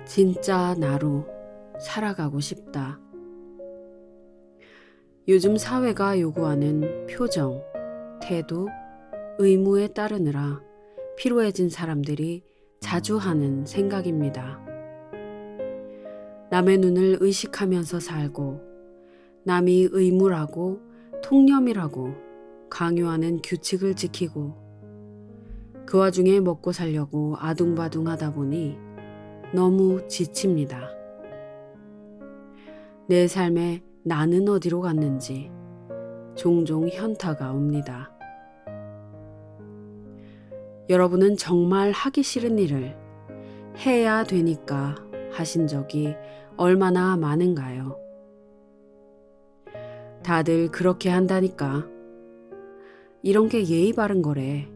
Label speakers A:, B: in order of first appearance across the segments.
A: 진짜 나로 살아가고 싶다. 요즘 사회가 요구하는 표정, 태도, 의무에 따르느라 피로해진 사람들이 자주 하는 생각입니다. 남의 눈을 의식하면서 살고 남이 의무라고 통념이라고 강요하는 규칙을 지키고 그 와중에 먹고 살려고 아둥바둥하다 보니 너무 지칩니다. 내 삶에 나는 어디로 갔는지 종종 현타가 옵니다. 여러분은 정말 하기 싫은 일을 해야 되니까 하신 적이 얼마나 많은가요? 다들 그렇게 한다니까. 이런 게 예의 바른 거래.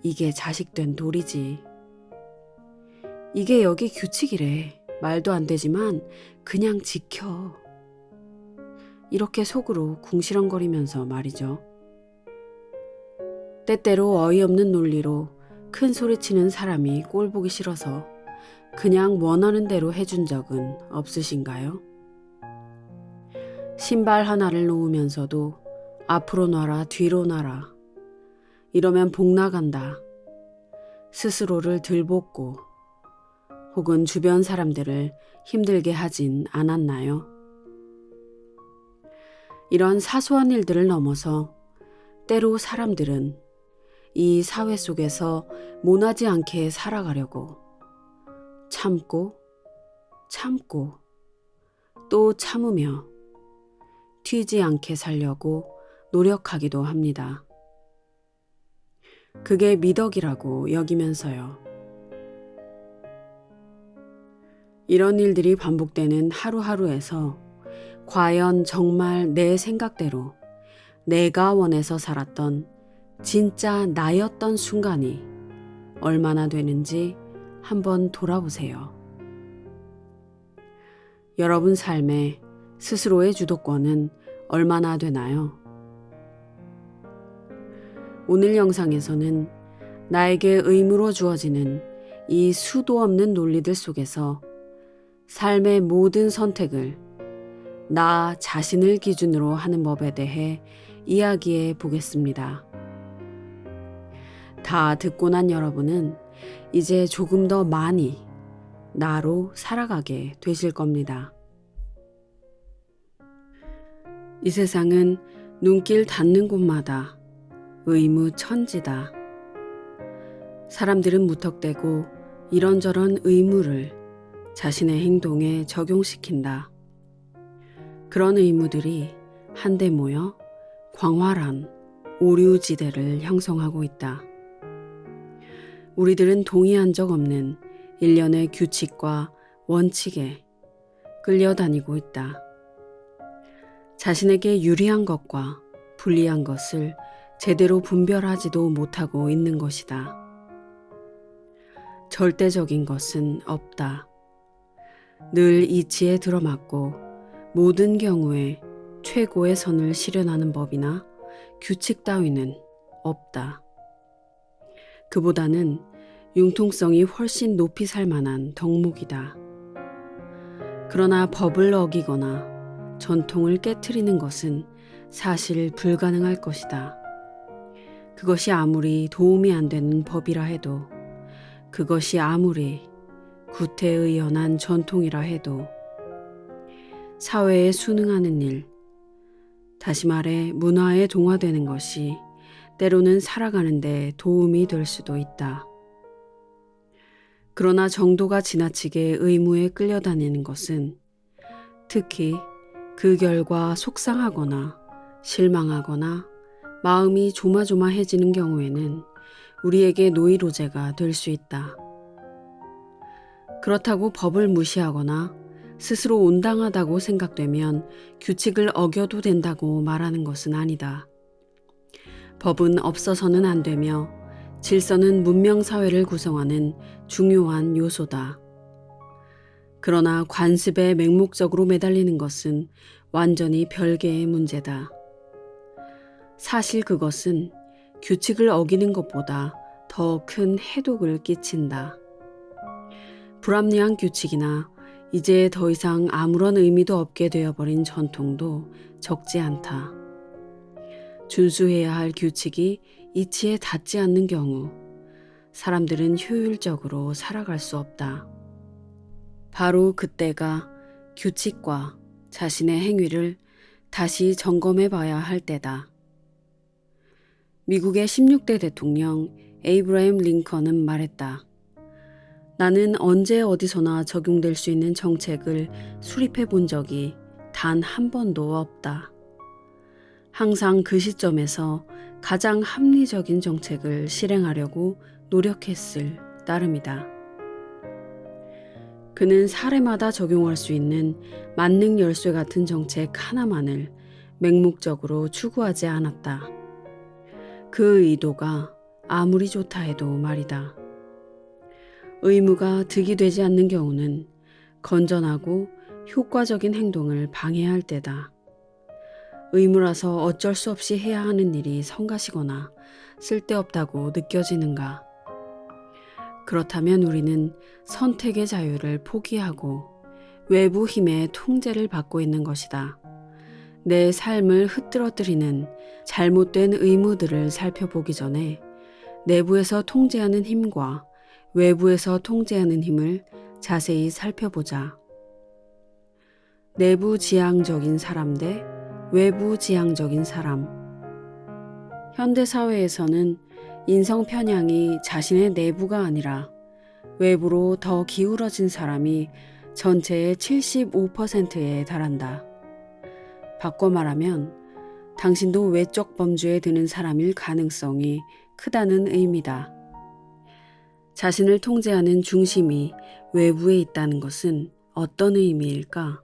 A: 이게 자식된 도리지. 이게 여기 규칙이래. 말도 안 되지만 그냥 지켜. 이렇게 속으로 궁시렁거리면서 말이죠. 때때로 어이없는 논리로 큰 소리치는 사람이 꼴보기 싫어서 그냥 원하는 대로 해준 적은 없으신가요? 신발 하나를 놓으면서도 앞으로 놔라 뒤로 놔라. 이러면 복 나간다. 스스로를 들볶고 혹은 주변 사람들을 힘들게 하진 않았나요? 이런 사소한 일들을 넘어서 때로 사람들은 이 사회 속에서 모나지 않게 살아가려고 참고 또 참으며 튀지 않게 살려고 노력하기도 합니다. 그게 미덕이라고 여기면서요. 이런 일들이 반복되는 하루하루에서 과연 정말 내 생각대로 내가 원해서 살았던 진짜 나였던 순간이 얼마나 되는지 한번 돌아보세요. 여러분 삶에 스스로의 주도권은 얼마나 되나요? 오늘 영상에서는 나에게 의무로 주어지는 이 수도 없는 논리들 속에서 삶의 모든 선택을 나 자신을 기준으로 하는 법에 대해 이야기해 보겠습니다. 다 듣고 난 여러분은 이제 조금 더 많이 나로 살아가게 되실 겁니다. 이 세상은 눈길 닿는 곳마다 의무천지다. 사람들은 무턱대고 이런저런 의무를 자신의 행동에 적용시킨다. 그런 의무들이 한데 모여 광활한 오류지대를 형성하고 있다. 우리들은 동의한 적 없는 일련의 규칙과 원칙에 끌려다니고 있다. 자신에게 유리한 것과 불리한 것을 제대로 분별하지도 못하고 있는 것이다. 절대적인 것은 없다. 늘 이치에 들어맞고 모든 경우에 최고의 선을 실현하는 법이나 규칙 따위는 없다. 그보다는 융통성이 훨씬 높이 살 만한 덕목이다. 그러나 법을 어기거나 전통을 깨트리는 것은 사실 불가능할 것이다. 그것이 아무리 도움이 안 되는 법이라 해도, 그것이 아무리 구태의연한 전통이라 해도 사회에 순응하는 일, 다시 말해 문화에 동화되는 것이 때로는 살아가는 데 도움이 될 수도 있다. 그러나 정도가 지나치게 의무에 끌려다니는 것은 특히 그 결과 속상하거나 실망하거나 마음이 조마조마해지는 경우에는 우리에게 노이로제가 될 수 있다. 그렇다고 법을 무시하거나 스스로 온당하다고 생각되면 규칙을 어겨도 된다고 말하는 것은 아니다. 법은 없어서는 안 되며 질서는 문명사회를 구성하는 중요한 요소다. 그러나 관습에 맹목적으로 매달리는 것은 완전히 별개의 문제다. 사실 그것은 규칙을 어기는 것보다 더 큰 해독을 끼친다. 불합리한 규칙이나 이제 더 이상 아무런 의미도 없게 되어버린 전통도 적지 않다. 준수해야 할 규칙이 이치에 닿지 않는 경우 사람들은 효율적으로 살아갈 수 없다. 바로 그때가 규칙과 자신의 행위를 다시 점검해 봐야 할 때다. 미국의 16대 대통령 에이브라임 링컨은 말했다. 나는 언제 어디서나 적용될 수 있는 정책을 수립해 본 적이 단 한 번도 없다. 항상 그 시점에서 가장 합리적인 정책을 실행하려고 노력했을 따름이다. 그는 사례마다 적용할 수 있는 만능 열쇠 같은 정책 하나만을 맹목적으로 추구하지 않았다. 그 의도가 아무리 좋다 해도 말이다. 의무가 득이 되지 않는 경우는 건전하고 효과적인 행동을 방해할 때다. 의무라서 어쩔 수 없이 해야 하는 일이 성가시거나 쓸데없다고 느껴지는가? 그렇다면 우리는 선택의 자유를 포기하고 외부 힘의 통제를 받고 있는 것이다. 내 삶을 흐트러뜨리는 잘못된 의무들을 살펴보기 전에 내부에서 통제하는 힘과 외부에서 통제하는 힘을 자세히 살펴보자. 내부 지향적인 사람 대 외부 지향적인 사람. 현대 사회에서는 인성 편향이 자신의 내부가 아니라 외부로 더 기울어진 사람이 전체의 75%에 달한다. 바꿔 말하면 당신도 외적 범주에 드는 사람일 가능성이 크다는 의미다. 자신을 통제하는 중심이 외부에 있다는 것은 어떤 의미일까?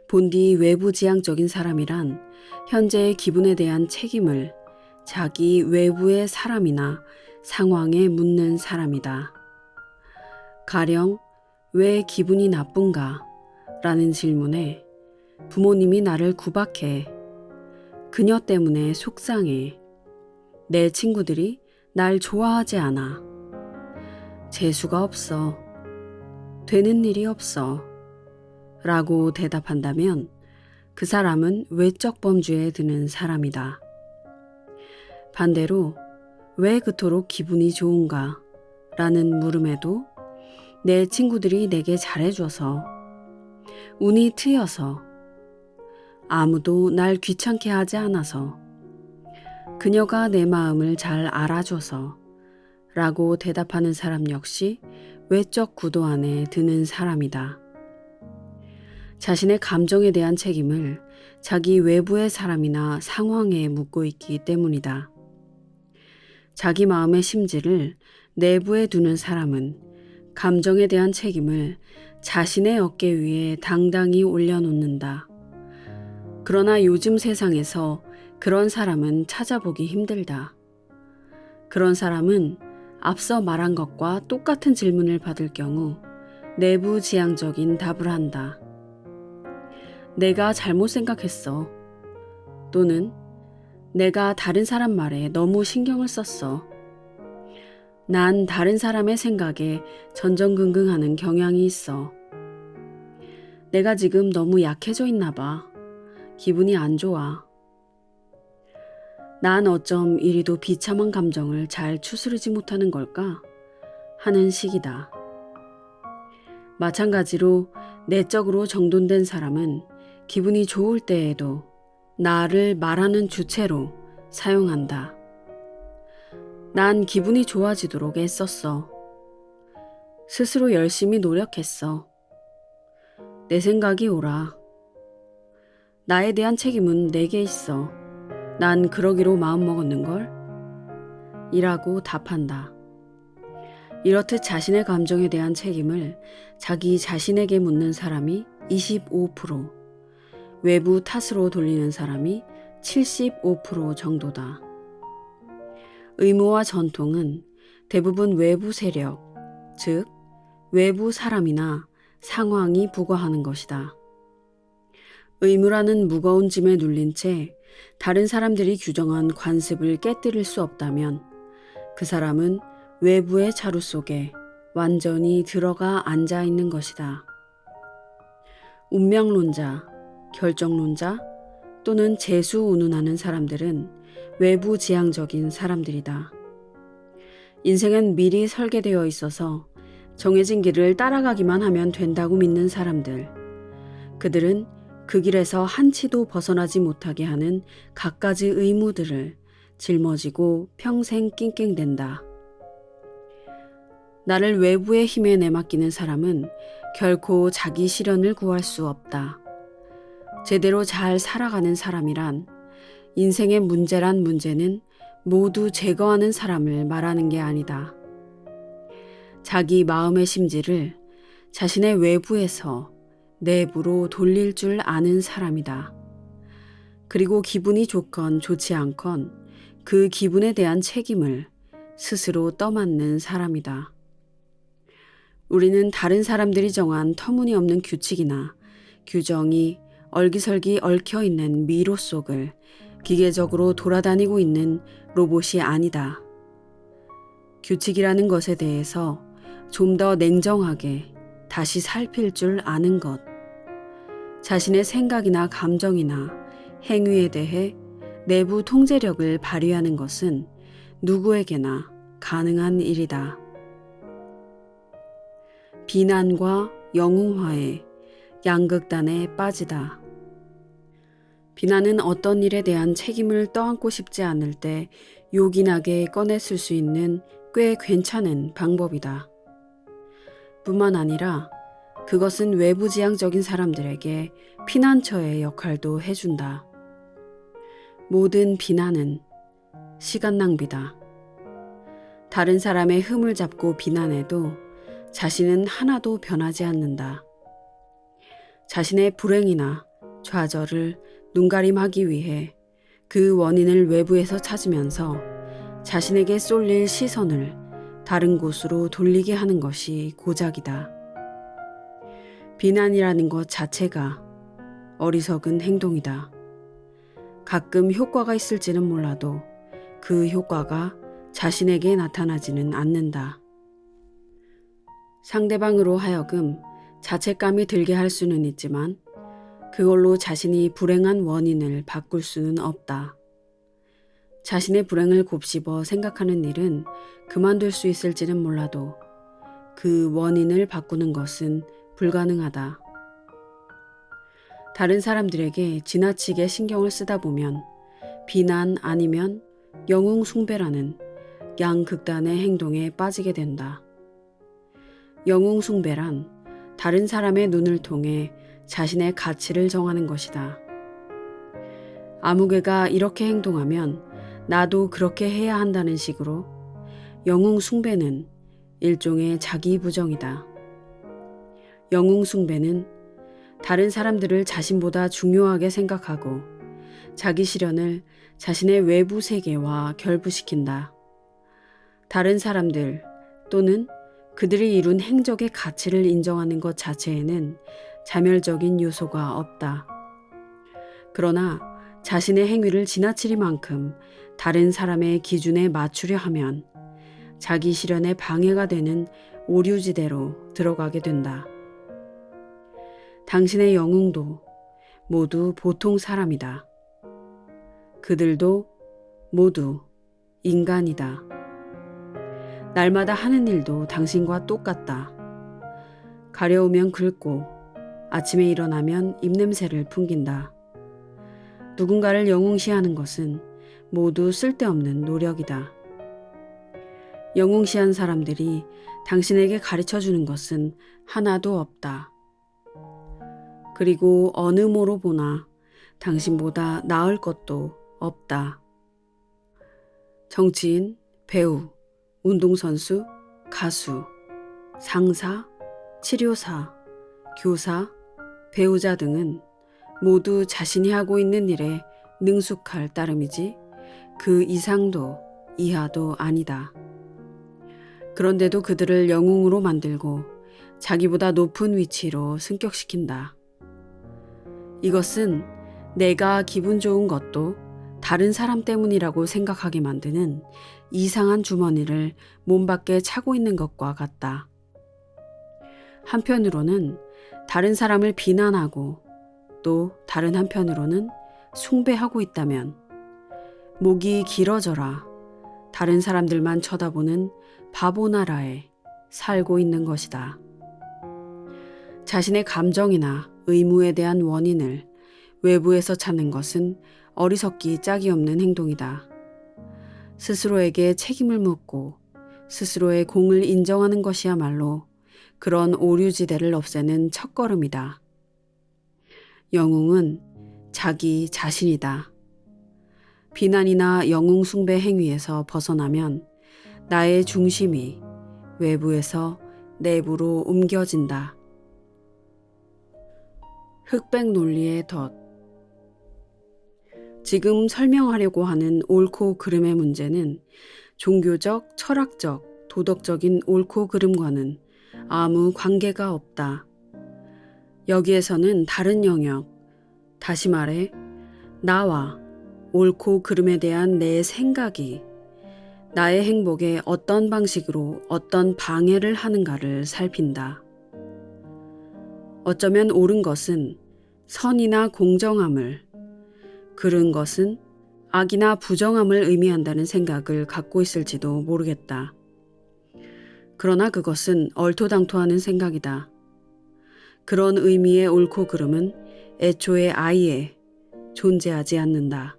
A: 본디 외부 지향적인 사람이란 현재의 기분에 대한 책임을 자기 외부의 사람이나 상황에 묻는 사람이다. 가령 왜 기분이 나쁜가? 라는 질문에 부모님이 나를 구박해. 그녀 때문에 속상해. 내 친구들이 날 좋아하지 않아. 재수가 없어. 되는 일이 없어. 라고 대답한다면 그 사람은 외적 범주에 드는 사람이다. 반대로 왜 그토록 기분이 좋은가? 라는 물음에도 내 친구들이 내게 잘해줘서, 운이 트여서, 아무도 날 귀찮게 하지 않아서, 그녀가 내 마음을 잘 알아줘서 라고 대답하는 사람 역시 외적 구도 안에 드는 사람이다. 자신의 감정에 대한 책임을 자기 외부의 사람이나 상황에 묻고 있기 때문이다. 자기 마음의 심지를 내부에 두는 사람은 감정에 대한 책임을 자신의 어깨 위에 당당히 올려놓는다. 그러나 요즘 세상에서 그런 사람은 찾아보기 힘들다. 그런 사람은 앞서 말한 것과 똑같은 질문을 받을 경우 내부 지향적인 답을 한다. 내가 잘못 생각했어. 또는 내가 다른 사람 말에 너무 신경을 썼어. 난 다른 사람의 생각에 전전긍긍하는 경향이 있어. 내가 지금 너무 약해져 있나 봐. 기분이 안 좋아. 난 어쩜 이리도 비참한 감정을 잘 추스르지 못하는 걸까? 하는 식이다. 마찬가지로 내적으로 정돈된 사람은 기분이 좋을 때에도 나를 말하는 주체로 사용한다. 난 기분이 좋아지도록 애썼어. 스스로 열심히 노력했어. 내 생각이 옳아. 나에 대한 책임은 내게 있어. 난 그러기로 마음먹었는걸? 이라고 답한다. 이렇듯 자신의 감정에 대한 책임을 자기 자신에게 묻는 사람이 25%, 외부 탓으로 돌리는 사람이 75% 정도다. 의무와 전통은 대부분 외부 세력, 즉 외부 사람이나 상황이 부과하는 것이다. 의무라는 무거운 짐에 눌린 채 다른 사람들이 규정한 관습을 깨뜨릴 수 없다면 그 사람은 외부의 자루 속에 완전히 들어가 앉아 있는 것이다. 운명론자, 결정론자 또는 재수운운하는 사람들은 외부지향적인 사람들이다. 인생은 미리 설계되어 있어서 정해진 길을 따라가기만 하면 된다고 믿는 사람들. 그들은 그 길에서 한치도 벗어나지 못하게 하는 갖가지 의무들을 짊어지고 평생 낑낑댄다. 나를 외부의 힘에 내맡기는 사람은 결코 자기 실현을 구할 수 없다. 제대로 잘 살아가는 사람이란 인생의 문제란 문제는 모두 제거하는 사람을 말하는 게 아니다. 자기 마음의 심지를 자신의 외부에서 내부로 돌릴 줄 아는 사람이다. 그리고 기분이 좋건 좋지 않건 그 기분에 대한 책임을 스스로 떠맡는 사람이다. 우리는 다른 사람들이 정한 터무니없는 규칙이나 규정이 얼기설기 얽혀있는 미로 속을 기계적으로 돌아다니고 있는 로봇이 아니다. 규칙이라는 것에 대해서 좀 더 냉정하게 다시 살필 줄 아는 것. 자신의 생각이나 감정이나 행위에 대해 내부 통제력을 발휘하는 것은 누구에게나 가능한 일이다. 비난과 영웅화의 양극단에 빠지다. 비난은 어떤 일에 대한 책임을 떠안고 싶지 않을 때 요긴하게 꺼냈을 수 있는 꽤 괜찮은 방법이다. 뿐만 아니라 그것은 외부지향적인 사람들에게 피난처의 역할도 해준다. 모든 비난은 시간 낭비다. 다른 사람의 흠을 잡고 비난해도 자신은 하나도 변하지 않는다. 자신의 불행이나 좌절을 눈가림하기 위해 그 원인을 외부에서 찾으면서 자신에게 쏠릴 시선을 다른 곳으로 돌리게 하는 것이 고작이다. 비난이라는 것 자체가 어리석은 행동이다. 가끔 효과가 있을지는 몰라도 그 효과가 자신에게 나타나지는 않는다. 상대방으로 하여금 자책감이 들게 할 수는 있지만 그걸로 자신이 불행한 원인을 바꿀 수는 없다. 자신의 불행을 곱씹어 생각하는 일은 그만둘 수 있을지는 몰라도 그 원인을 바꾸는 것은 불가능하다. 다른 사람들에게 지나치게 신경을 쓰다 보면 비난 아니면 영웅 숭배라는 양극단의 행동에 빠지게 된다. 영웅 숭배란 다른 사람의 눈을 통해 자신의 가치를 정하는 것이다. 아무개가 이렇게 행동하면 나도 그렇게 해야 한다는 식으로 영웅 숭배는 일종의 자기 부정이다. 영웅 숭배는 다른 사람들을 자신보다 중요하게 생각하고 자기 실현을 자신의 외부 세계와 결부시킨다. 다른 사람들 또는 그들이 이룬 행적의 가치를 인정하는 것 자체에는 자멸적인 요소가 없다. 그러나 자신의 행위를 지나치리만큼 다른 사람의 기준에 맞추려 하면 자기 실현에 방해가 되는 오류지대로 들어가게 된다. 당신의 영웅도 모두 보통 사람이다. 그들도 모두 인간이다. 날마다 하는 일도 당신과 똑같다. 가려우면 긁고 아침에 일어나면 입냄새를 풍긴다. 누군가를 영웅시하는 것은 모두 쓸데없는 노력이다. 영웅시한 사람들이 당신에게 가르쳐주는 것은 하나도 없다. 그리고 어느 모로 보나 당신보다 나을 것도 없다. 정치인, 배우, 운동선수, 가수, 상사, 치료사, 교사, 배우자 등은 모두 자신이 하고 있는 일에 능숙할 따름이지 그 이상도 이하도 아니다. 그런데도 그들을 영웅으로 만들고 자기보다 높은 위치로 승격시킨다. 이것은 내가 기분 좋은 것도 다른 사람 때문이라고 생각하게 만드는 이상한 주머니를 몸 밖에 차고 있는 것과 같다. 한편으로는 다른 사람을 비난하고 또 다른 한편으로는 숭배하고 있다면 목이 길어져라 다른 사람들만 쳐다보는 바보 나라에 살고 있는 것이다. 자신의 감정이나 의무에 대한 원인을 외부에서 찾는 것은 어리석기 짝이 없는 행동이다. 스스로에게 책임을 묻고 스스로의 공을 인정하는 것이야말로 그런 오류지대를 없애는 첫걸음이다. 영웅은 자기 자신이다. 비난이나 영웅 숭배 행위에서 벗어나면 나의 중심이 외부에서 내부로 옮겨진다. 흑백 논리의 덫. 지금 설명하려고 하는 옳고 그름의 문제는 종교적, 철학적, 도덕적인 옳고 그름과는 아무 관계가 없다. 여기에서는 다른 영역, 다시 말해 나와 옳고 그름에 대한 내 생각이 나의 행복에 어떤 방식으로 어떤 방해를 하는가를 살핀다. 어쩌면 옳은 것은 선이나 공정함을, 그른 것은 악이나 부정함을 의미한다는 생각을 갖고 있을지도 모르겠다. 그러나 그것은 얼토당토하는 생각이다. 그런 의미의 옳고 그름은 애초에 아예 존재하지 않는다.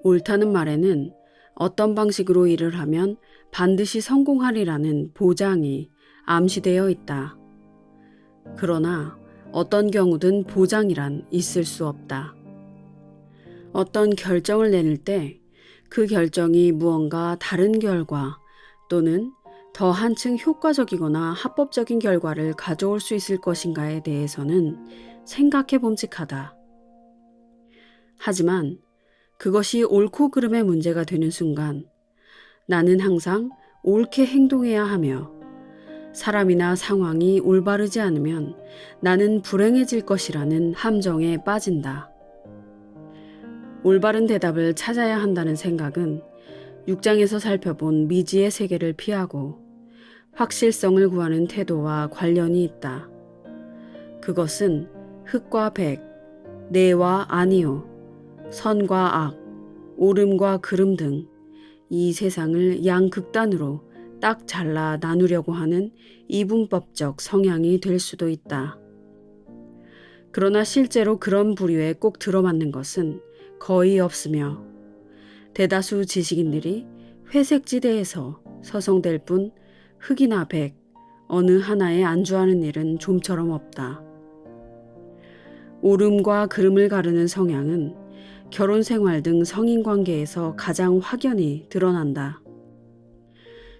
A: 옳다는 말에는 어떤 방식으로 일을 하면 반드시 성공하리라는 보장이 암시되어 있다. 그러나 어떤 경우든 보장이란 있을 수 없다. 어떤 결정을 내릴 때 그 결정이 무언가 다른 결과 또는 더 한층 효과적이거나 합법적인 결과를 가져올 수 있을 것인가에 대해서는 생각해 봄직하다. 하지만 그것이 옳고 그름의 문제가 되는 순간 나는 항상 옳게 행동해야 하며 사람이나 상황이 올바르지 않으면 나는 불행해질 것이라는 함정에 빠진다. 올바른 대답을 찾아야 한다는 생각은 6장에서 살펴본 미지의 세계를 피하고 확실성을 구하는 태도와 관련이 있다. 그것은 흑과 백, 네와 아니요, 선과 악, 옳음과 그름 등 이 세상을 양극단으로 딱 잘라 나누려고 하는 이분법적 성향이 될 수도 있다. 그러나 실제로 그런 부류에 꼭 들어맞는 것은 거의 없으며 대다수 지식인들이 회색지대에서 서성댈 뿐 흑이나 백 어느 하나에 안주하는 일은 좀처럼 없다. 옳음과 그름을 가르는 성향은 결혼 생활 등 성인 관계에서 가장 확연히 드러난다.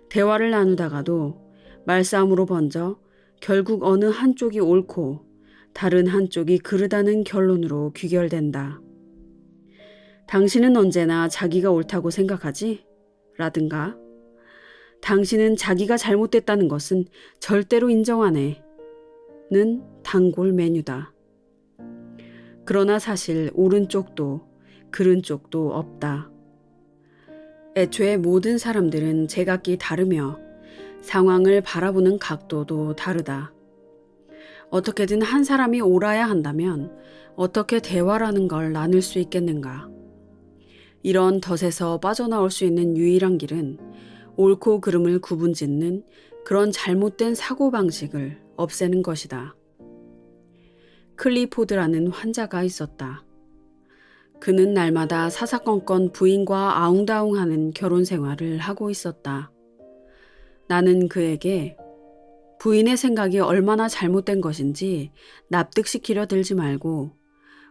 A: 대화를 나누다가도 말싸움으로 번져 결국 어느 한쪽이 옳고 다른 한쪽이 그르다는 결론으로 귀결된다. 당신은 언제나 자기가 옳다고 생각하지? 라든가 당신은 자기가 잘못됐다는 것은 절대로 인정 안 해. 는 단골 메뉴다. 그러나 사실 옳은 쪽도 그른 쪽도 없다. 애초에 모든 사람들은 제각기 다르며 상황을 바라보는 각도도 다르다. 어떻게든 한 사람이 옳아야 한다면 어떻게 대화라는 걸 나눌 수 있겠는가? 이런 덫에서 빠져나올 수 있는 유일한 길은 옳고 그름을 구분짓는 그런 잘못된 사고방식을 없애는 것이다. 클리포드라는 환자가 있었다. 그는 날마다 사사건건 부인과 아웅다웅하는 결혼 생활을 하고 있었다. 나는 그에게 부인의 생각이 얼마나 잘못된 것인지 납득시키려 들지 말고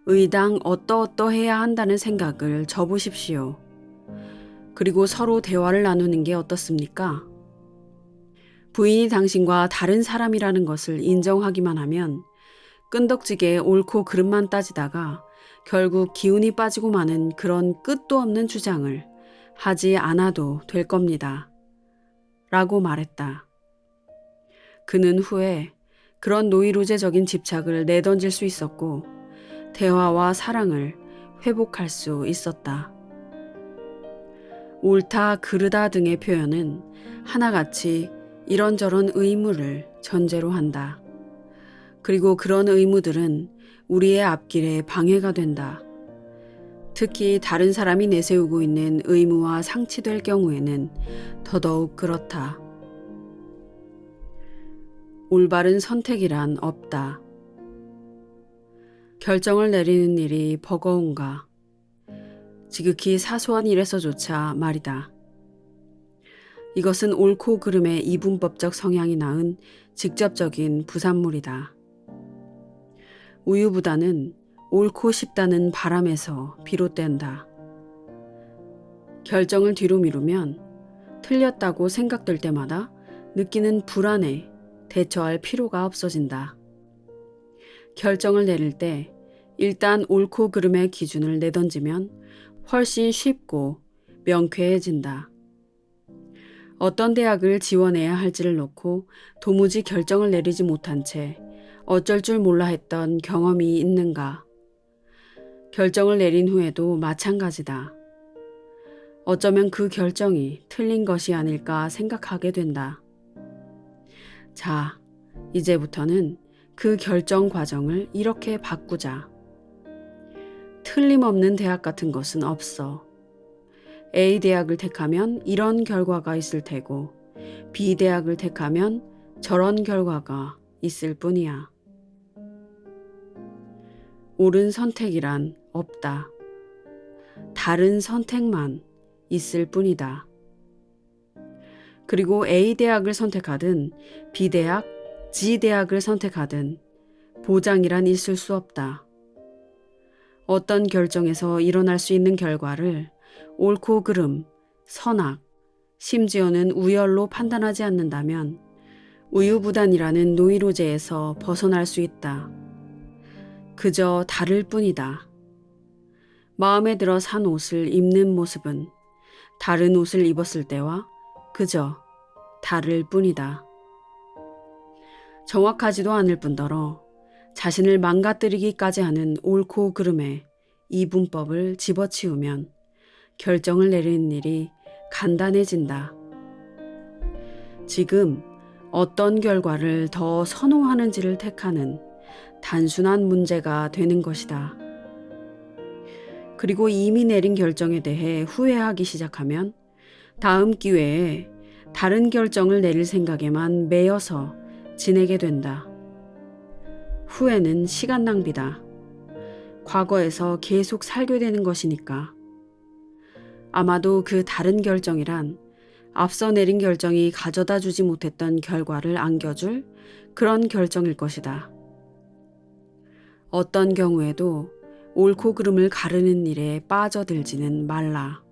A: 의당 어떠어떠해야 한다는 생각을 접으십시오. 그리고 서로 대화를 나누는 게 어떻습니까? 부인이 당신과 다른 사람이라는 것을 인정하기만 하면 끈덕지게 옳고 그름만 따지다가 결국 기운이 빠지고 마는 그런 끝도 없는 주장을 하지 않아도 될 겁니다. 라고 말했다. 그는 후에 그런 노이로제적인 집착을 내던질 수 있었고 대화와 사랑을 회복할 수 있었다. 옳다, 그르다 등의 표현은 하나같이 이런저런 의무를 전제로 한다. 그리고 그런 의무들은 우리의 앞길에 방해가 된다. 특히 다른 사람이 내세우고 있는 의무와 상치될 경우에는 더더욱 그렇다. 올바른 선택이란 없다. 결정을 내리는 일이 버거운가? 지극히 사소한 일에서조차 말이다. 이것은 옳고 그름의 이분법적 성향이 낳은 직접적인 부산물이다. 우유부단은 옳고 싶다는 바람에서 비롯된다. 결정을 뒤로 미루면 틀렸다고 생각될 때마다 느끼는 불안에 대처할 필요가 없어진다. 결정을 내릴 때 일단 옳고 그름의 기준을 내던지면 훨씬 쉽고 명쾌해진다. 어떤 대학을 지원해야 할지를 놓고 도무지 결정을 내리지 못한 채 어쩔 줄 몰라 했던 경험이 있는가? 결정을 내린 후에도 마찬가지다. 어쩌면 그 결정이 틀린 것이 아닐까 생각하게 된다. 자, 이제부터는 그 결정 과정을 이렇게 바꾸자. 틀림없는 대학 같은 것은 없어. A 대학을 택하면 이런 결과가 있을 테고 B 대학을 택하면 저런 결과가 있을 뿐이야. 옳은 선택이란 없다. 다른 선택만 있을 뿐이다. 그리고 A 대학을 선택하든 B 대학, G 대학을 선택하든 보장이란 있을 수 없다. 어떤 결정에서 일어날 수 있는 결과를 옳고 그름, 선악, 심지어는 우열로 판단하지 않는다면 우유부단이라는 노이로제에서 벗어날 수 있다. 그저 다를 뿐이다. 마음에 들어 산 옷을 입는 모습은 다른 옷을 입었을 때와 그저 다를 뿐이다. 정확하지도 않을 뿐더러 자신을 망가뜨리기까지 하는 옳고 그름의 이분법을 집어치우면 결정을 내리는 일이 간단해진다. 지금 어떤 결과를 더 선호하는지를 택하는 단순한 문제가 되는 것이다. 그리고 이미 내린 결정에 대해 후회하기 시작하면 다음 기회에 다른 결정을 내릴 생각에만 매여서 지내게 된다. 후회는 시간 낭비다. 과거에서 계속 살게 되는 것이니까. 아마도 그 다른 결정이란 앞서 내린 결정이 가져다 주지 못했던 결과를 안겨줄 그런 결정일 것이다. 어떤 경우에도 옳고 그름을 가르는 일에 빠져들지는 말라.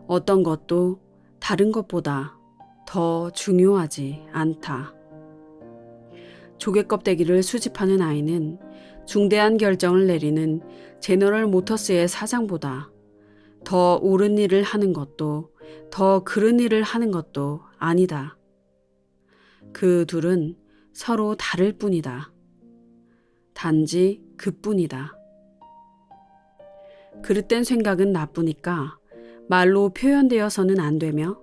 A: 어떤 것도 다른 것보다 더 중요하지 않다. 조개껍데기를 수집하는 아이는 중대한 결정을 내리는 제너럴 모터스의 사장보다 더 옳은 일을 하는 것도 더 그른 일을 하는 것도 아니다. 그 둘은 서로 다를 뿐이다. 단지 그뿐이다. 그릇된 생각은 나쁘니까 말로 표현되어서는 안 되며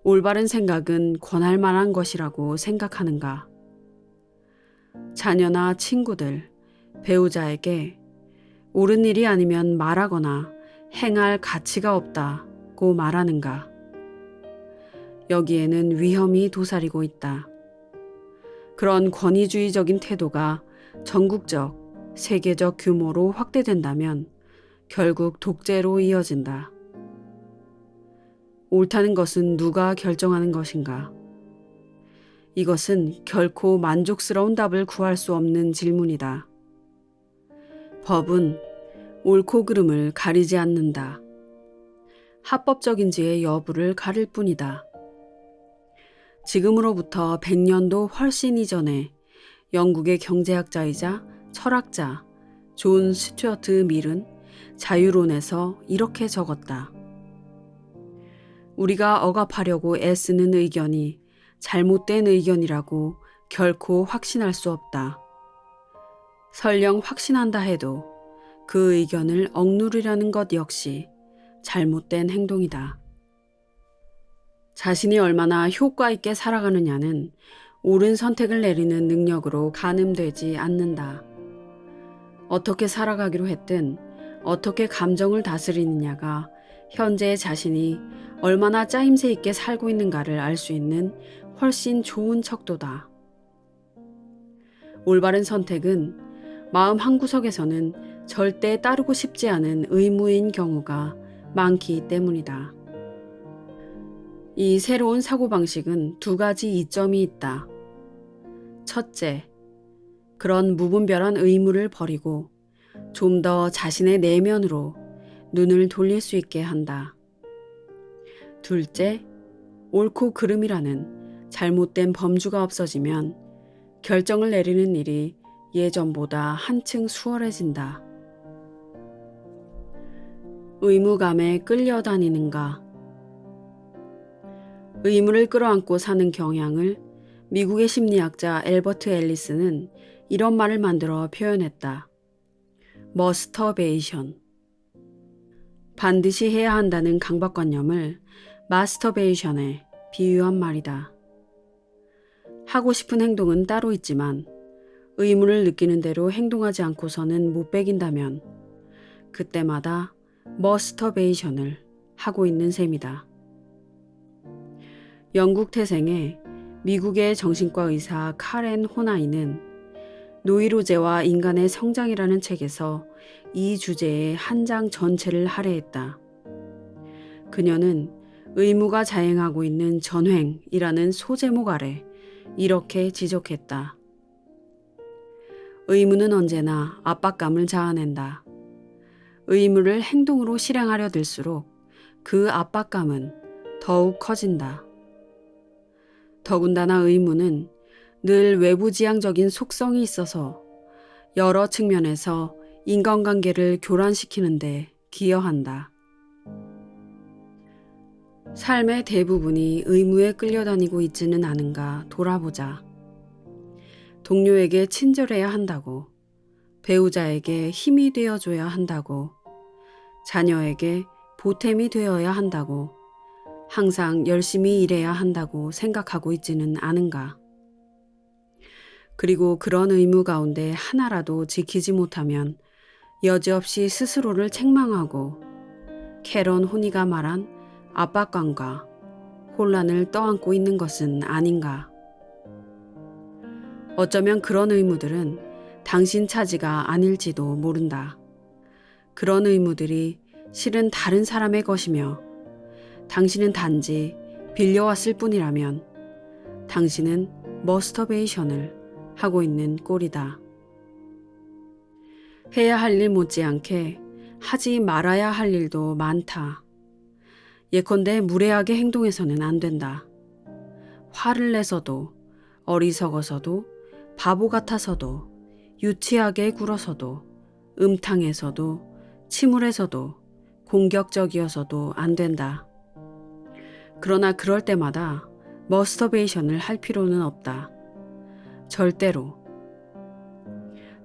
A: 올바른 생각은 권할 만한 것이라고 생각하는가. 자녀나 친구들, 배우자에게 옳은 일이 아니면 말하거나 행할 가치가 없다고 말하는가. 여기에는 위험이 도사리고 있다. 그런 권위주의적인 태도가 전국적, 세계적 규모로 확대된다면 결국 독재로 이어진다. 옳다는 것은 누가 결정하는 것인가? 이것은 결코 만족스러운 답을 구할 수 없는 질문이다. 법은 옳고 그름을 가리지 않는다. 합법적인지의 여부를 가릴 뿐이다. 지금으로부터 100년도 훨씬 이전에 영국의 경제학자이자 철학자 존 스튜어트 밀은 자유론에서 이렇게 적었다. 우리가 억압하려고 애쓰는 의견이 잘못된 의견이라고 결코 확신할 수 없다. 설령 확신한다 해도 그 의견을 억누르려는 것 역시 잘못된 행동이다. 자신이 얼마나 효과 있게 살아가느냐는 옳은 선택을 내리는 능력으로 가늠되지 않는다. 어떻게 살아가기로 했든 어떻게 감정을 다스리느냐가 현재 자신이 얼마나 짜임새 있게 살고 있는가를 알 수 있는 훨씬 좋은 척도다. 올바른 선택은 마음 한구석에서는 절대 따르고 싶지 않은 의무인 경우가 많기 때문이다. 이 새로운 사고방식은 두 가지 이점이 있다. 첫째, 그런 무분별한 의무를 버리고 좀 더 자신의 내면으로 눈을 돌릴 수 있게 한다. 둘째, 옳고 그름이라는 잘못된 범주가 없어지면 결정을 내리는 일이 예전보다 한층 수월해진다. 의무감에 끌려다니는가? 의무를 끌어안고 사는 경향을 미국의 심리학자 엘버트 앨리스는 이런 말을 만들어 표현했다. 머스터베이션. 반드시 해야 한다는 강박관념을 마스터베이션에 비유한 말이다. 하고 싶은 행동은 따로 있지만 의무를 느끼는 대로 행동하지 않고서는 못 배긴다면 그때마다 머스터베이션을 하고 있는 셈이다. 영국 태생의 미국의 정신과 의사 카렌 호나이는 노이로제와 인간의 성장이라는 책에서 이 주제에 한 장 전체를 할애했다. 그녀는 의무가 자행하고 있는 전횡이라는 소제목 아래 이렇게 지적했다. 의무는 언제나 압박감을 자아낸다. 의무를 행동으로 실행하려 들수록 그 압박감은 더욱 커진다. 더군다나 의무는 늘 외부지향적인 속성이 있어서 여러 측면에서 인간관계를 교란시키는 데 기여한다. 삶의 대부분이 의무에 끌려다니고 있지는 않은가 돌아보자. 동료에게 친절해야 한다고, 배우자에게 힘이 되어줘야 한다고, 자녀에게 보탬이 되어야 한다고, 항상 열심히 일해야 한다고 생각하고 있지는 않은가. 그리고 그런 의무 가운데 하나라도 지키지 못하면 여지없이 스스로를 책망하고 캐런 호니가 말한 압박감과 혼란을 떠안고 있는 것은 아닌가. 어쩌면 그런 의무들은 당신 차지가 아닐지도 모른다. 그런 의무들이 실은 다른 사람의 것이며 당신은 단지 빌려왔을 뿐이라면 당신은 머스터베이션을 하고 있는 꼴이다. 해야 할 일 못지않게 하지 말아야 할 일도 많다. 예컨대 무례하게 행동해서는 안 된다. 화를 내서도, 어리석어서도, 바보 같아서도, 유치하게 굴어서도, 음탕해서도, 침울해서도, 공격적이어서도 안 된다. 그러나 그럴 때마다 머스터베이션을 할 필요는 없다. 절대로.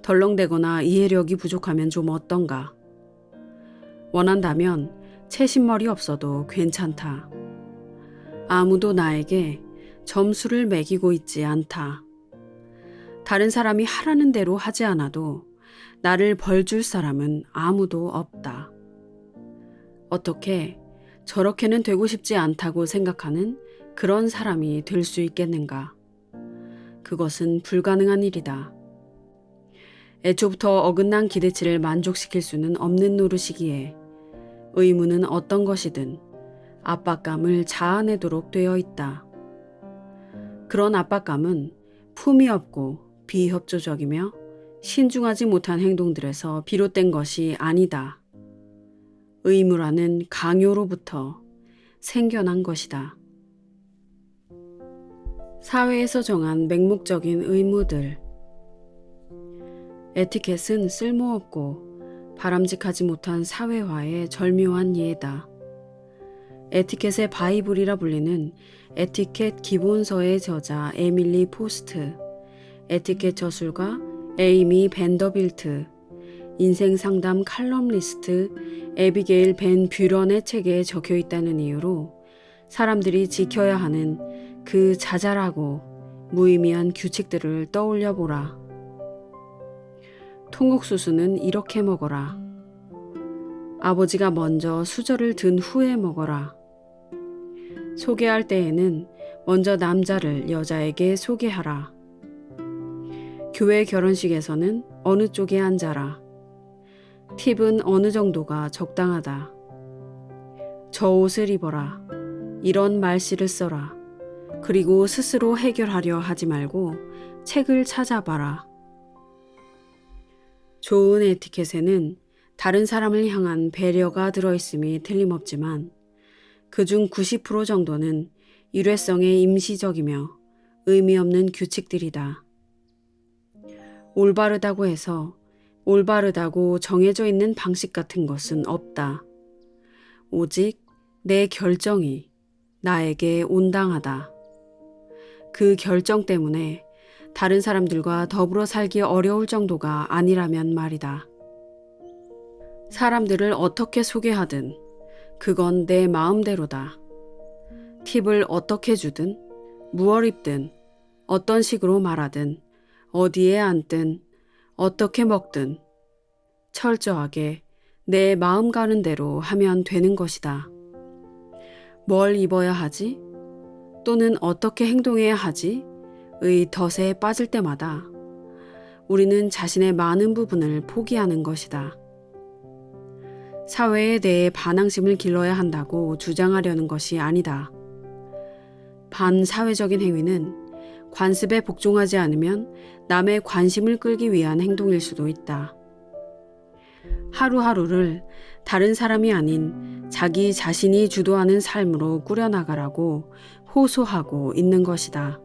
A: 덜렁대거나 이해력이 부족하면 좀 어떤가. 원한다면 채신머리 없어도 괜찮다. 아무도 나에게 점수를 매기고 있지 않다. 다른 사람이 하라는 대로 하지 않아도 나를 벌줄 사람은 아무도 없다. 어떻게 저렇게는 되고 싶지 않다고 생각하는 그런 사람이 될 수 있겠는가? 그것은 불가능한 일이다. 애초부터 어긋난 기대치를 만족시킬 수는 없는 노릇이기에 의무는 어떤 것이든 압박감을 자아내도록 되어 있다. 그런 압박감은 품이 없고 비협조적이며 신중하지 못한 행동들에서 비롯된 것이 아니다. 의무라는 강요로부터 생겨난 것이다. 사회에서 정한 맹목적인 의무들. 에티켓은 쓸모없고 바람직하지 못한 사회화의 절묘한 예다. 에티켓의 바이블이라 불리는 에티켓 기본서의 저자 에밀리 포스트, 에티켓 저술가 에이미 밴더빌트, 인생상담 칼럼니스트 에비게일 벤 뷰런의 책에 적혀 있다는 이유로 사람들이 지켜야 하는 그 자잘하고 무의미한 규칙들을 떠올려 보라. 통옥수수는 이렇게 먹어라. 아버지가 먼저 수저를 든 후에 먹어라. 소개할 때에는 먼저 남자를 여자에게 소개하라. 교회 결혼식에서는 어느 쪽에 앉아라. 팁은 어느 정도가 적당하다. 저 옷을 입어라. 이런 말씨를 써라. 그리고 스스로 해결하려 하지 말고 책을 찾아봐라. 좋은 에티켓에는 다른 사람을 향한 배려가 들어있음이 틀림없지만 그중 90% 정도는 일회성의 임시적이며 의미 없는 규칙들이다. 올바르다고 해서 올바르다고 정해져 있는 방식 같은 것은 없다. 오직 내 결정이 나에게 온당하다. 그 결정 때문에 다른 사람들과 더불어 살기 어려울 정도가 아니라면 말이다. 사람들을 어떻게 소개하든 그건 내 마음대로다. 팁을 어떻게 주든 무얼 입든 어떤 식으로 말하든 어디에 앉든 어떻게 먹든 철저하게 내 마음 가는 대로 하면 되는 것이다. 뭘 입어야 하지? 또는 어떻게 행동해야 하지? 의 덫에 빠질 때마다 우리는 자신의 많은 부분을 포기하는 것이다. 사회에 대해 반항심을 길러야 한다고 주장하려는 것이 아니다. 반사회적인 행위는 관습에 복종하지 않으면 남의 관심을 끌기 위한 행동일 수도 있다. 하루하루를 다른 사람이 아닌 자기 자신이 주도하는 삶으로 꾸려나가라고 호소하고 있는 것이다.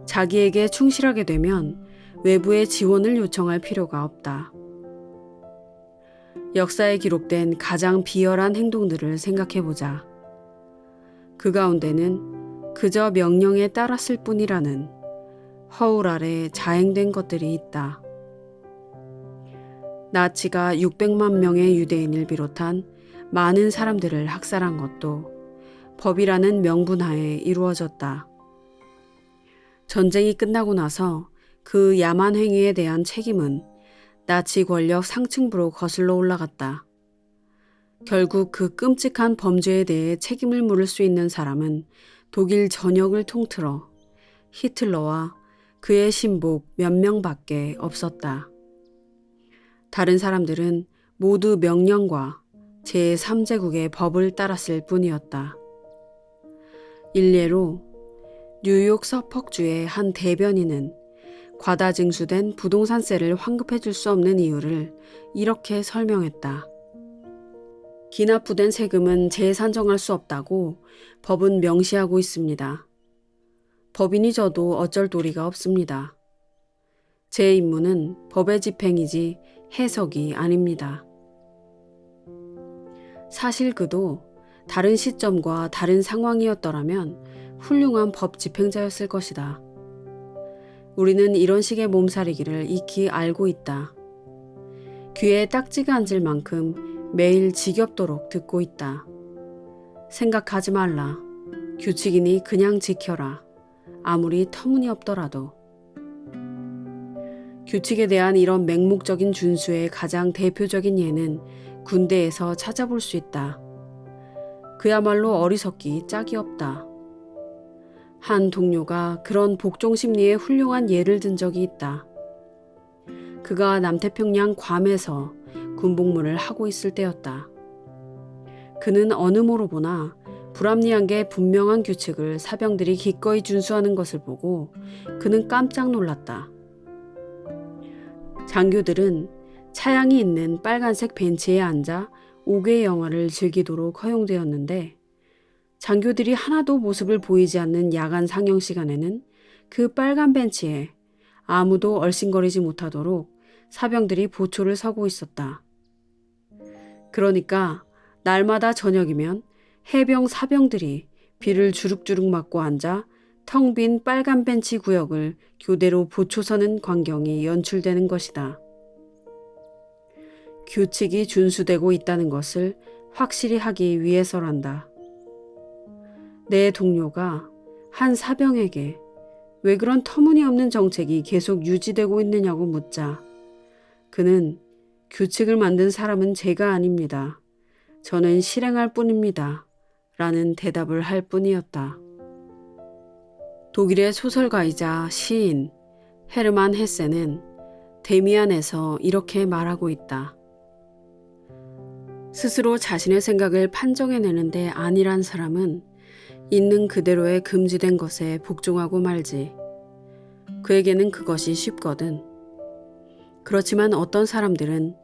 A: 자기에게 충실하게 되면 외부의 지원을 요청할 필요가 없다. 역사에 기록된 가장 비열한 행동들을 생각해보자. 그 가운데는 그저 명령에 따랐을 뿐이라는 허울 아래 자행된 것들이 있다. 나치가 600만 명의 유대인을 비롯한 많은 사람들을 학살한 것도 법이라는 명분 하에 이루어졌다. 전쟁이 끝나고 나서 그 야만 행위에 대한 책임은 나치 권력 상층부로 거슬러 올라갔다. 결국 그 끔찍한 범죄에 대해 책임을 물을 수 있는 사람은 독일 전역을 통틀어 히틀러와 그의 신복 몇 명밖에 없었다. 다른 사람들은 모두 명령과 제3제국의 법을 따랐을 뿐이었다. 일례로 뉴욕 서퍽주의 한 대변인은 과다 징수된 부동산세를 환급해 줄 수 없는 이유를 이렇게 설명했다. 기납부된 세금은 재산정할 수 없다고 법은 명시하고 있습니다. 법인이 저도 어쩔 도리가 없습니다. 제 임무는 법의 집행이지 해석이 아닙니다. 사실 그도 다른 시점과 다른 상황이었더라면 훌륭한 법 집행자였을 것이다. 우리는 이런 식의 몸살이기를 익히 알고 있다. 귀에 딱지가 앉을 만큼 매일 지겹도록 듣고 있다. 생각하지 말라. 규칙이니 그냥 지켜라. 아무리 터무니없더라도. 규칙에 대한 이런 맹목적인 준수의 가장 대표적인 예는 군대에서 찾아볼 수 있다. 그야말로 어리석기 짝이 없다. 한 동료가 그런 복종 심리의 훌륭한 예를 든 적이 있다. 그가 남태평양 괌에서 군복무를 하고 있을 때였다. 그는 어느 모로 보나 불합리한 게 분명한 규칙을 사병들이 기꺼이 준수하는 것을 보고 그는 깜짝 놀랐다. 장교들은 차양이 있는 빨간색 벤치에 앉아 5개 영화를 즐기도록 허용되었는데 장교들이 하나도 모습을 보이지 않는 야간 상영 시간에는 그 빨간 벤치에 아무도 얼씬거리지 못하도록 사병들이 보초를 서고 있었다. 그러니까 날마다 저녁이면 해병 사병들이 비를 주룩주룩 맞고 앉아 텅 빈 빨간 벤치 구역을 교대로 보초서는 광경이 연출되는 것이다. 규칙이 준수되고 있다는 것을 확실히 하기 위해서란다. 내 동료가 한 사병에게 왜 그런 터무니없는 정책이 계속 유지되고 있느냐고 묻자 그는 규칙을 만든 사람은 제가 아닙니다. 저는 실행할 뿐입니다. 라는 대답을 할 뿐이었다. 독일의 소설가이자 시인 헤르만 헤세는 데미안에서 이렇게 말하고 있다. 스스로 자신의 생각을 판정해내는데 안일한 사람은 있는 그대로의 금지된 것에 복종하고 말지. 그에게는 그것이 쉽거든. 그렇지만 어떤 사람들은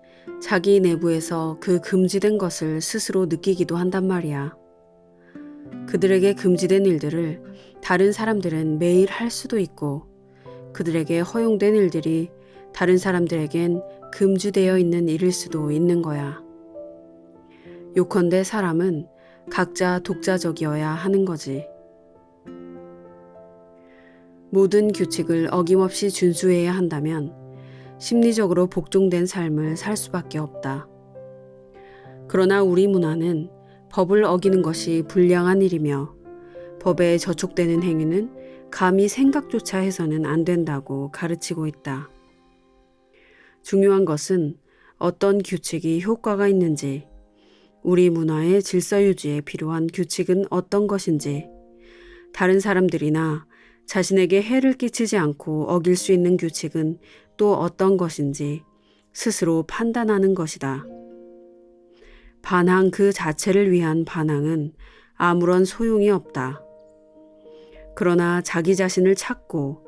A: 자기 내부에서 그 금지된 것을 스스로 느끼기도 한단 말이야. 그들에게 금지된 일들을 다른 사람들은 매일 할 수도 있고 그들에게 허용된 일들이 다른 사람들에겐 금지되어 있는 일일 수도 있는 거야. 요컨대 사람은 각자 독자적이어야 하는 거지. 모든 규칙을 어김없이 준수해야 한다면 심리적으로 복종된 삶을 살 수밖에 없다. 그러나 우리 문화는 법을 어기는 것이 불량한 일이며 법에 저촉되는 행위는 감히 생각조차 해서는 안 된다고 가르치고 있다. 중요한 것은 어떤 규칙이 효과가 있는지, 우리 문화의 질서 유지에 필요한 규칙은 어떤 것인지, 다른 사람들이나 자신에게 해를 끼치지 않고 어길 수 있는 규칙은 또 어떤 것인지 스스로 판단하는 것이다. 반항 그 자체를 위한 반항은 아무런 소용이 없다. 그러나 자기 자신을 찾고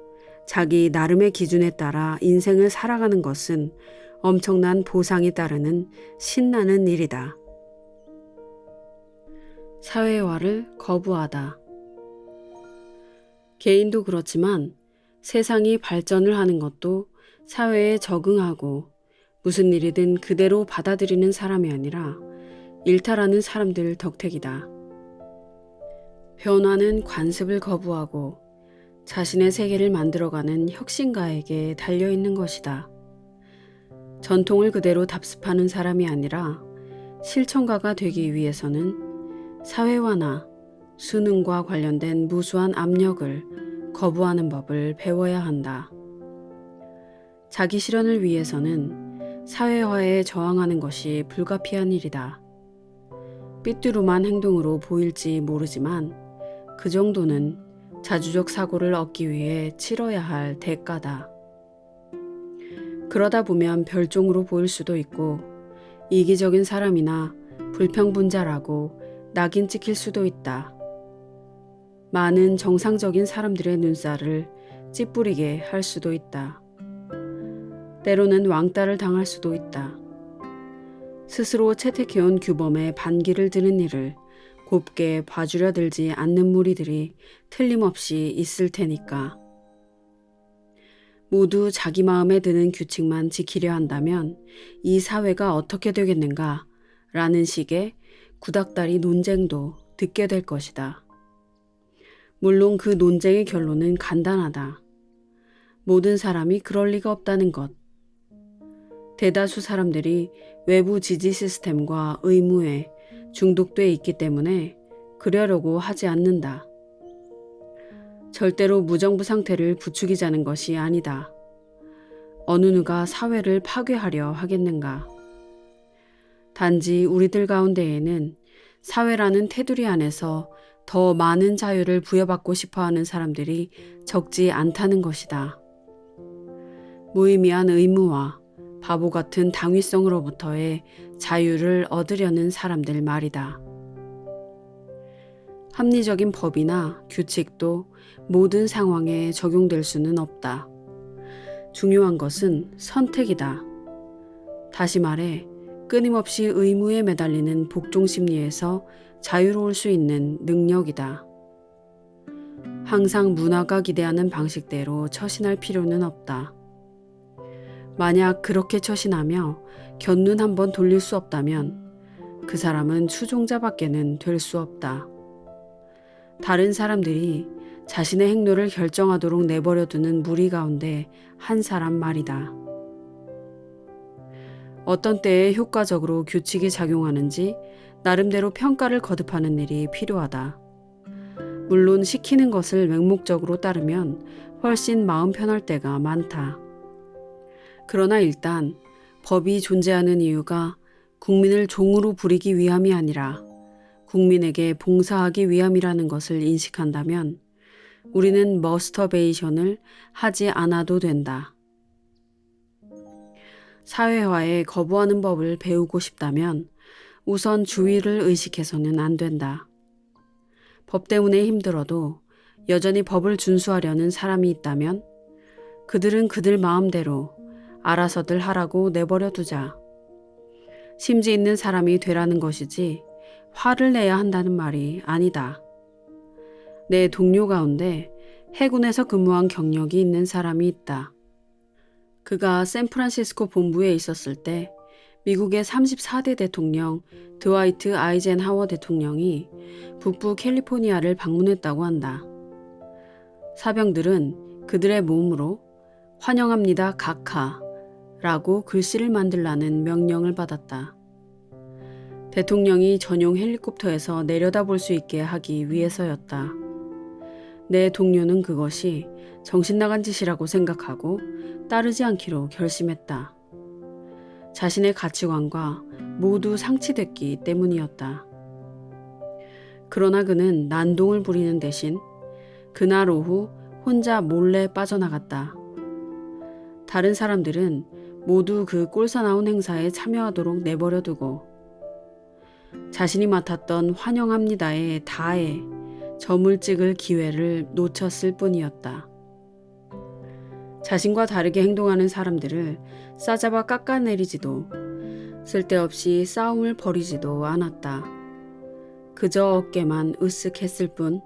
A: 자기 나름의 기준에 따라 인생을 살아가는 것은 엄청난 보상이 따르는 신나는 일이다. 사회화를 거부하다. 개인도 그렇지만 세상이 발전을 하는 것도 사회에 적응하고 무슨 일이든 그대로 받아들이는 사람이 아니라 일탈하는 사람들 덕택이다. 변화는 관습을 거부하고 자신의 세계를 만들어가는 혁신가에게 달려있는 것이다. 전통을 그대로 답습하는 사람이 아니라 실천가가 되기 위해서는 사회화나 수능과 관련된 무수한 압력을 거부하는 법을 배워야 한다. 자기 실현을 위해서는 사회화에 저항하는 것이 불가피한 일이다. 삐뚤음한 행동으로 보일지 모르지만 그 정도는 자주적 사고를 얻기 위해 치러야 할 대가다. 그러다 보면 별종으로 보일 수도 있고 이기적인 사람이나 불평분자라고 낙인 찍힐 수도 있다. 많은 정상적인 사람들의 눈살을 찌푸리게 할 수도 있다. 때로는 왕따를 당할 수도 있다. 스스로 채택해온 규범에 반기를 드는 일을 곱게 봐주려 들지 않는 무리들이 틀림없이 있을 테니까. 모두 자기 마음에 드는 규칙만 지키려 한다면 이 사회가 어떻게 되겠는가 라는 식의 구닥다리 논쟁도 듣게 될 것이다. 물론 그 논쟁의 결론은 간단하다. 모든 사람이 그럴 리가 없다는 것. 대다수 사람들이 외부 지지 시스템과 의무에 중독돼 있기 때문에 그러려고 하지 않는다. 절대로 무정부 상태를 부추기자는 것이 아니다. 어느 누가 사회를 파괴하려 하겠는가. 단지 우리들 가운데에는 사회라는 테두리 안에서 더 많은 자유를 부여받고 싶어하는 사람들이 적지 않다는 것이다. 무의미한 의무와 바보 같은 당위성으로부터의 자유를 얻으려는 사람들 말이다. 합리적인 법이나 규칙도 모든 상황에 적용될 수는 없다. 중요한 것은 선택이다. 다시 말해 끊임없이 의무에 매달리는 복종 심리에서 자유로울 수 있는 능력이다. 항상 문화가 기대하는 방식대로 처신할 필요는 없다. 만약 그렇게 처신하며 곁눈 한번 돌릴 수 없다면 그 사람은 추종자밖에는 될 수 없다. 다른 사람들이 자신의 행로를 결정하도록 내버려두는 무리 가운데 한 사람 말이다. 어떤 때에 효과적으로 규칙이 작용하는지 나름대로 평가를 거듭하는 일이 필요하다. 물론 시키는 것을 맹목적으로 따르면 훨씬 마음 편할 때가 많다. 그러나 일단 법이 존재하는 이유가 국민을 종으로 부리기 위함이 아니라 국민에게 봉사하기 위함이라는 것을 인식한다면 우리는 머스터베이션을 하지 않아도 된다. 사회화에 거부하는 법을 배우고 싶다면 우선 주의를 의식해서는 안 된다. 법 때문에 힘들어도 여전히 법을 준수하려는 사람이 있다면 그들은 그들 마음대로 알아서들 하라고 내버려 두자. 심지 있는 사람이 되라는 것이지 화를 내야 한다는 말이 아니다. 내 동료 가운데 해군에서 근무한 경력이 있는 사람이 있다. 그가 샌프란시스코 본부에 있었을 때 미국의 34대 대통령 드와이트 아이젠하워 대통령이 북부 캘리포니아를 방문했다고 한다. 사병들은 그들의 몸으로 환영합니다 각하라고 글씨를 만들라는 명령을 받았다. 대통령이 전용 헬리콥터에서 내려다볼 수 있게 하기 위해서였다. 내 동료는 그것이 정신나간 짓이라고 생각하고 따르지 않기로 결심했다. 자신의 가치관과 모두 상치됐기 때문이었다. 그러나 그는 난동을 부리는 대신 그날 오후 혼자 몰래 빠져나갔다. 다른 사람들은 모두 그 꼴사나운 행사에 참여하도록 내버려두고 자신이 맡았던 환영합니다의 다에 점을 찍을 기회를 놓쳤을 뿐이었다. 자신과 다르게 행동하는 사람들을 싸잡아 깎아내리지도 쓸데없이 싸움을 벌이지도 않았다. 그저 어깨만 으쓱했을 뿐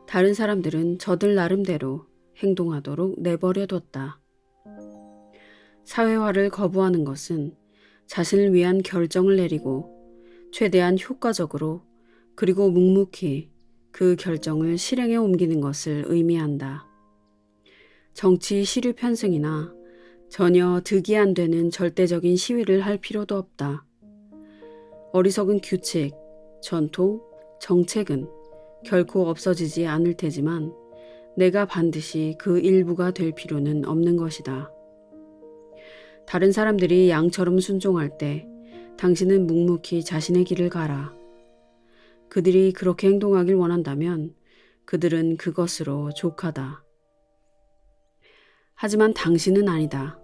A: 다른 사람들은 저들 나름대로 행동하도록 내버려뒀다. 사회화를 거부하는 것은 자신을 위한 결정을 내리고 최대한 효과적으로 그리고 묵묵히 그 결정을 실행에 옮기는 것을 의미한다. 정치 시류 편승이나 전혀 득이 안 되는 절대적인 시위를 할 필요도 없다. 어리석은 규칙, 전통, 정책은 결코 없어지지 않을 테지만 내가 반드시 그 일부가 될 필요는 없는 것이다. 다른 사람들이 양처럼 순종할 때 당신은 묵묵히 자신의 길을 가라. 그들이 그렇게 행동하길 원한다면 그들은 그것으로 족하다. 하지만 당신은 아니다.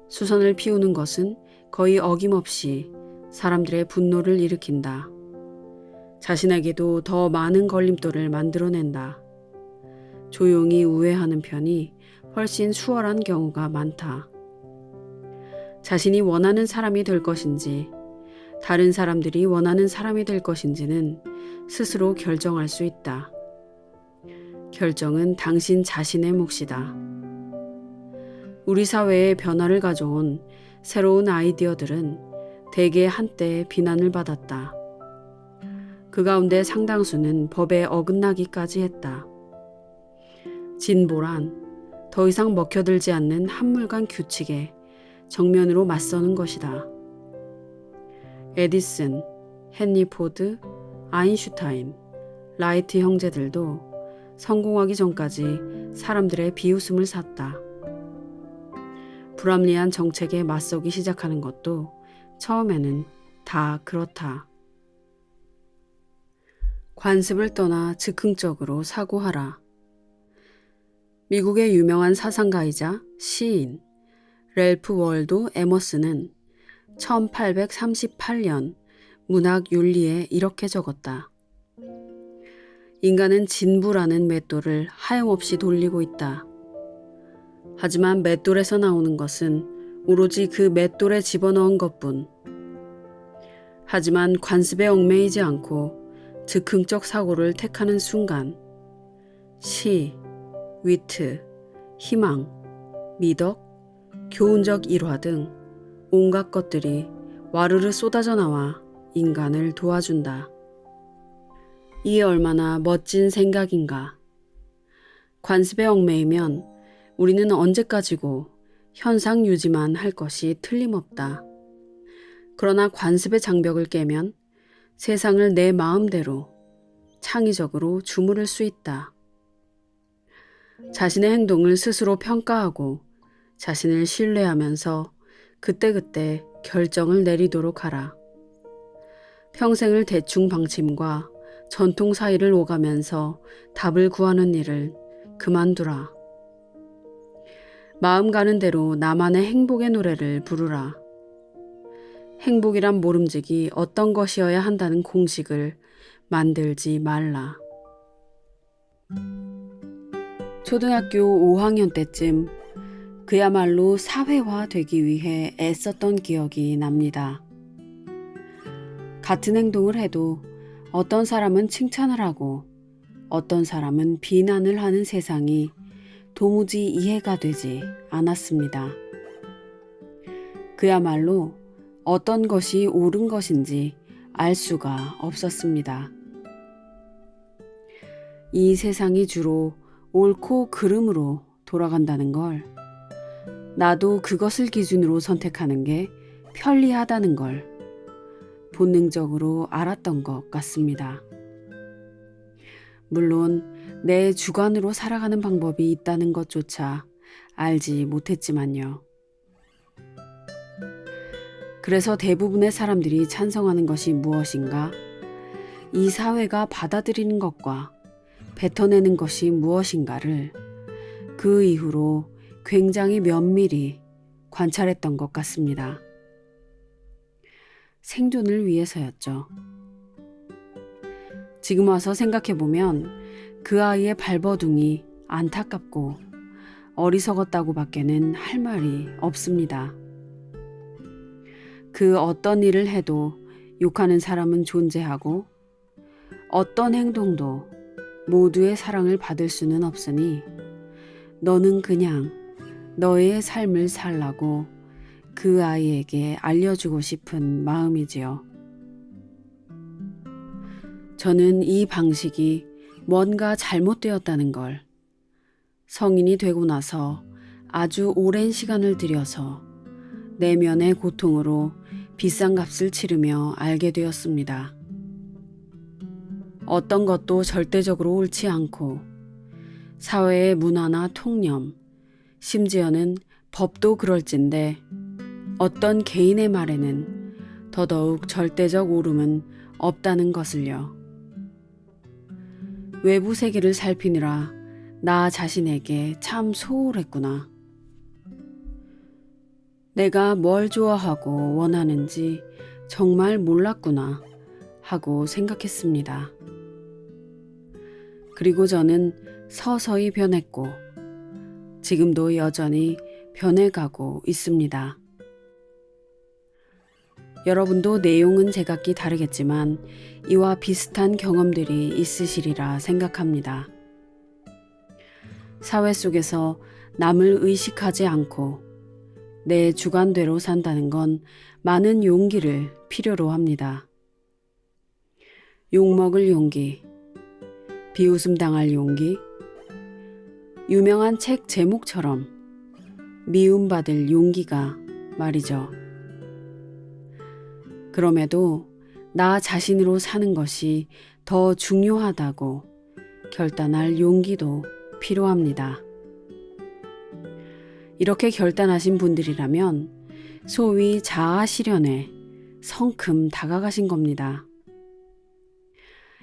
A: 수선을 피우는 것은 거의 어김없이 사람들의 분노를 일으킨다. 자신에게도 더 많은 걸림돌을 만들어낸다. 조용히 우회하는 편이 훨씬 수월한 경우가 많다. 자신이 원하는 사람이 될 것인지 다른 사람들이 원하는 사람이 될 것인지는 스스로 결정할 수 있다. 결정은 당신 자신의 몫이다. 우리 사회에 변화를 가져온 새로운 아이디어들은 대개 한때 비난을 받았다. 그 가운데 상당수는 법에 어긋나기까지 했다. 진보란 더 이상 먹혀들지 않는 한물간 규칙에 정면으로 맞서는 것이다. 에디슨, 헨리 포드, 아인슈타인, 라이트 형제들도 성공하기 전까지 사람들의 비웃음을 샀다. 불합리한 정책에 맞서기 시작하는 것도 처음에는 다 그렇다. 관습을 떠나 즉흥적으로 사고하라. 미국의 유명한 사상가이자 시인 랠프 월도 에머슨은 1838년 문학 윤리에 이렇게 적었다. 인간은 진부라는 맷돌을 하염없이 돌리고 있다. 하지만 맷돌에서 나오는 것은 오로지 그 맷돌에 집어넣은 것뿐. 하지만 관습에 얽매이지 않고 즉흥적 사고를 택하는 순간 시, 위트, 희망, 미덕, 교훈적 일화 등 온갖 것들이 와르르 쏟아져 나와 인간을 도와준다. 이게 얼마나 멋진 생각인가. 관습에 얽매이면 우리는 언제까지고 현상 유지만 할 것이 틀림없다. 그러나 관습의 장벽을 깨면 세상을 내 마음대로 창의적으로 주무를 수 있다. 자신의 행동을 스스로 평가하고 자신을 신뢰하면서 그때그때 결정을 내리도록 하라. 평생을 대충 방침과 전통 사이를 오가면서 답을 구하는 일을 그만두라. 마음 가는 대로 나만의 행복의 노래를 부르라. 행복이란 모름지기 어떤 것이어야 한다는 공식을 만들지 말라. 초등학교 5학년 때쯤 그야말로 사회화되기 위해 애썼던 기억이 납니다. 같은 행동을 해도 어떤 사람은 칭찬을 하고 어떤 사람은 비난을 하는 세상이 도무지 이해가 되지 않았습니다. 그야말로 어떤 것이 옳은 것인지 알 수가 없었습니다. 이 세상이 주로 옳고 그름으로 돌아간다는 걸, 나도 그것을 기준으로 선택하는 게 편리하다는 걸 본능적으로 알았던 것 같습니다. 물론 내 주관으로 살아가는 방법이 있다는 것조차 알지 못했지만요. 그래서 대부분의 사람들이 찬성하는 것이 무엇인가? 이 사회가 받아들이는 것과 뱉어내는 것이 무엇인가를 그 이후로 굉장히 면밀히 관찰했던 것 같습니다. 생존을 위해서였죠. 지금 와서 생각해보면 그 아이의 발버둥이 안타깝고 어리석었다고 밖에는 할 말이 없습니다. 그 어떤 일을 해도 욕하는 사람은 존재하고 어떤 행동도 모두의 사랑을 받을 수는 없으니 너는 그냥 너의 삶을 살라고 그 아이에게 알려주고 싶은 마음이지요. 저는 이 방식이 뭔가 잘못되었다는 걸 성인이 되고 나서 아주 오랜 시간을 들여서 내면의 고통으로 비싼 값을 치르며 알게 되었습니다. 어떤 것도 절대적으로 옳지 않고 사회의 문화나 통념, 심지어는 법도 그럴진데 어떤 개인의 말에는 더더욱 절대적 옳음은 없다는 것을요. 외부 세계를 살피느라 나 자신에게 참 소홀했구나. 내가 뭘 좋아하고 원하는지 정말 몰랐구나 하고 생각했습니다. 그리고 저는 서서히 변했고 지금도 여전히 변해가고 있습니다. 여러분도 내용은 제각기 다르겠지만 이와 비슷한 경험들이 있으시리라 생각합니다. 사회 속에서 남을 의식하지 않고 내 주관대로 산다는 건 많은 용기를 필요로 합니다. 욕먹을 용기, 비웃음 당할 용기, 유명한 책 제목처럼 미움받을 용기가 말이죠. 그럼에도 나 자신으로 사는 것이 더 중요하다고 결단할 용기도 필요합니다. 이렇게 결단하신 분들이라면 소위 자아 실현에 성큼 다가가신 겁니다.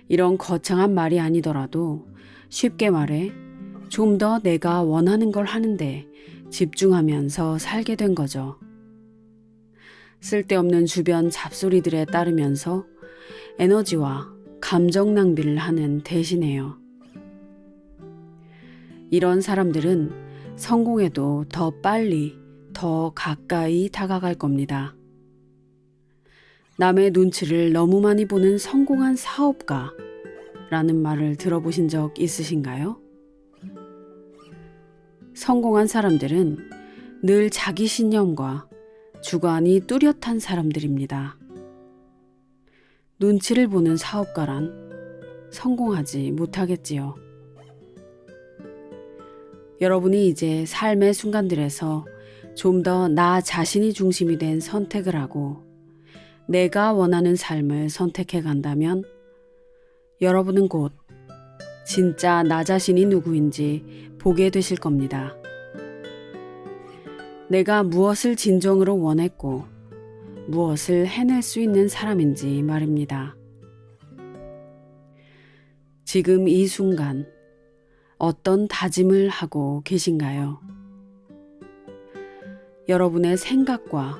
A: 이런 거창한 말이 아니더라도 쉽게 말해 좀 더 내가 원하는 걸 하는데 집중하면서 살게 된 거죠. 쓸데없는 주변 잡소리들에 따르면서 에너지와 감정 낭비를 하는 대신에요. 이런 사람들은 성공에도 더 빨리, 더 가까이 다가갈 겁니다. 남의 눈치를 너무 많이 보는 성공한 사업가라는 말을 들어보신 적 있으신가요? 성공한 사람들은 늘 자기 신념과 주관이 뚜렷한 사람들입니다. 눈치를 보는 사업가란 성공하지 못하겠지요. 여러분이 이제 삶의 순간들에서 좀 더 나 자신이 중심이 된 선택을 하고 내가 원하는 삶을 선택해 간다면 여러분은 곧 진짜 나 자신이 누구인지 보게 되실 겁니다. 내가 무엇을 진정으로 원했고 무엇을 해낼 수 있는 사람인지 말입니다. 지금 이 순간 어떤 다짐을 하고 계신가요? 여러분의 생각과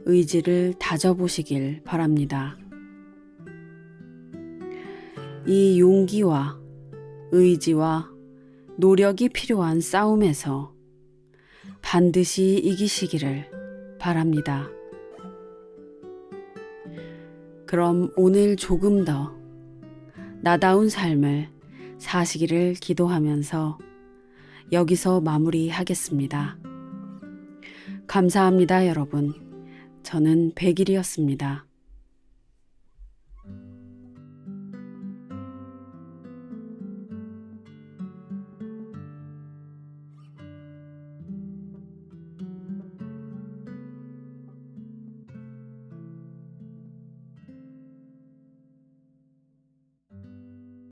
A: 의지를 다져보시길 바랍니다. 이 용기와 의지와 노력이 필요한 싸움에서 반드시 이기시기를 바랍니다. 그럼 오늘 조금 더 나다운 삶을 사시기를 기도하면서 여기서 마무리하겠습니다. 감사합니다, 여러분. 저는 백일이었습니다.